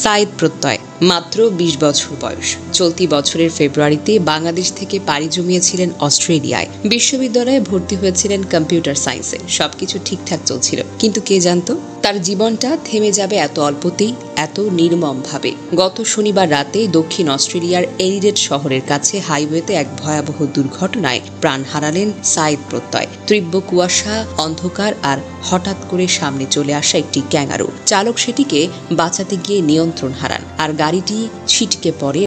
সাইদ প্রত্যয় মাত্র ২০ বছর বয়স। চলতি বছরের ফেব্রুয়ারিতে বাংলাদেশ থেকে পাড়ি জমিয়েছিলেন অস্ট্রেলিয়ায়। বিশ্ববিদ্যালয়ে ভর্তি হয়েছিলেন কম্পিউটার সায়েন্সে। সবকিছু ঠিকঠাক চলছিল, কিন্তু কে জানতো তার জীবনটা থেমে যাবে এত অল্পতেই, এত নির্মমভাবে। গত শনিবার রাতে দক্ষিণ অস্ট্রেলিয়ার এডিলেড শহরের কাছে হাইওয়েতে এক ভয়াবহ দুর্ঘটনায় প্রাণ হারালেন সাইদ প্রত্যয়। তীব্র কুয়াশা, অন্ধকার আর হঠাৎ করে সামনে চলে আসা একটি ক্যাঙ্গারু। চালক সেটিকে বাঁচাতে গিয়ে নিয়ন্ত্রণ হারান আর গাড়িটি ছিটকে পড়ে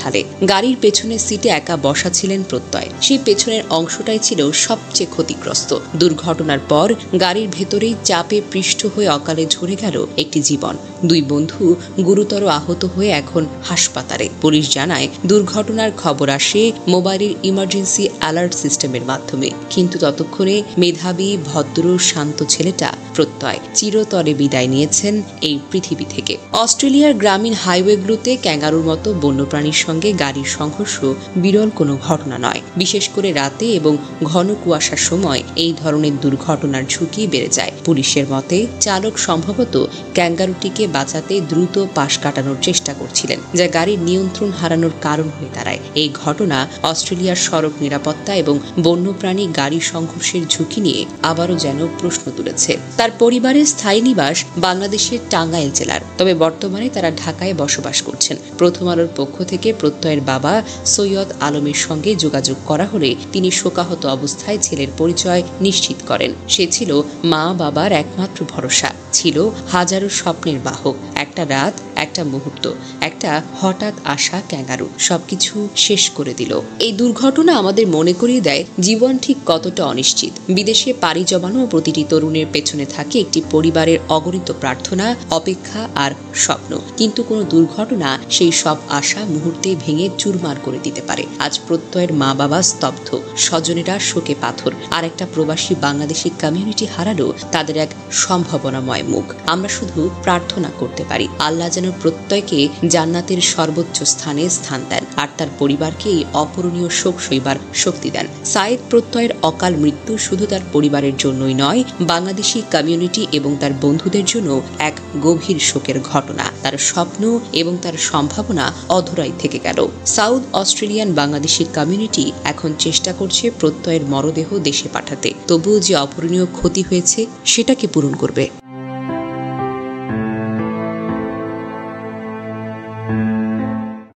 ঢালে। গাড়ির পেছনের সিটে একা বসা ছিলেন প্রত্যয়। সেই পেছনের অংশটাই ছিল সবচেয়ে ক্ষতিগ্রস্ত। দুর্ঘটনার পর গাড়ির ভেতরেই চাপে পৃষ্ঠ হয়ে অকালে ঝরে গেল একটি জীবন। দুই বন্ধু গুরুতর আহত হয়ে এখন হাসপাতালে। পুলিশ জানায়, দুর্ঘটনার খবর আসে মোবাইলের ইমার্জেন্সি অ্যালার্ট সিস্টেমের মাধ্যমে। কিন্তু ততক্ষণে মেধাবী, ভদ্র, শান্ত ছেলেটা প্রত্যয় চিরতরে বিদায় নিয়েছেন এই পৃথিবী থেকে। অস্ট্রেলিয়ার গ্রামীণ হাইওয়েগুলোতে ক্যাঙ্গারুর মতো বন্যপ্রাণীর সঙ্গে গাড়ির সংঘর্ষ বিরল কোনো ঘটনা নয়। বিশেষ করে রাতে এবং ঘন কুয়াশার সময় এই ধরনের দুর্ঘটনার ঝুঁকি বেড়ে যায়। পুলিশের মতে, চালক সম্ভবত ক্যাঙ্গারুটিকে বাঁচাতে দ্রুত পাশ কাটানোর চেষ্টা করছিলেন, যা গাড়ির নিয়ন্ত্রণ হারানোর কারণ হয়ে দাঁড়ায়। এই ঘটনা অস্ট্রেলিয়ার সড়ক নিরাপত্তা এবং বন্যপ্রাণী গাড়ি সংঘর্ষের ঝুঁকি নিয়ে আবারও যেন প্রশ্ন তুলেছে। তার পরিবারের স্থায়ী নিবাস বাংলাদেশের টাঙ্গাইল জেলার, তবে বর্তমানে তারা ঢাকায় বসবাস করছেন। প্রথম আলোর পক্ষ থেকে প্রত্যয়ের বাবা সৈয়দ আলমের সঙ্গে যোগাযোগ করা হলে তিনি শোকাহত অবস্থায় ছেলের পরিচয় নিশ্চিত করেন। সে ছিল মা বাবার একমাত্র ভরসা, ছিল হাজারো স্বপ্নের বাহক। একটা রাত, একটা মুহূর্ত, একটা হঠাৎ আসা ক্যাঙ্গারু সবকিছু শেষ করে দিল। এই দুর্ঘটনা আমাদের মনে করিয়ে দেয় জীবন ঠিক কতটা অনিশ্চিত। বিদেশে পাড়ি জমানো প্রতিটি তরুণের পেছনে থাকে একটি পরিবারের অগণিত প্রার্থনা, অপেক্ষা আর স্বপ্ন। কিন্তু কোনো দুর্ঘটনা সেই সব আশা মুহূর্তে ভেঙে চুরমার করে দিতে পারে। আজ প্রত্যয়ের মা বাবা স্তব্ধ, স্বজনেরা শোকে পাথর, আর একটা প্রবাসী বাংলাদেশি কমিউনিটি হারালো তাদের এক সম্ভাবনাময় মুখ। আমরা শুধু প্রার্থনা করতে পারি, আল্লাহ যেন প্রত্যয়কে জান্নাতের সর্বোচ্চ স্থানে স্থান দেন আর তার পরিবারকে এই অপূরণীয় শোক সইবার শক্তি দেন। সাইদ প্রত্যয়ের অকাল মৃত্যু শুধু তার পরিবারের জন্যই নয়, বাংলাদেশি কমিউনিটি এবং তার বন্ধুদের জন্য এক গভীর শোকের ঘটনা। তার স্বপ্ন এবং তার সম্ভাবনা অধরাই থেকে গেল। সাউথ অস্ট্রেলিয়ান বাংলাদেশি কমিউনিটি এখন চেষ্টা করছে প্রত্যয়ের মরদেহ দেশে পাঠাতে। তবুও যে অপূরণীয় ক্ষতি হয়েছে সেটাকে পূরণ করবে।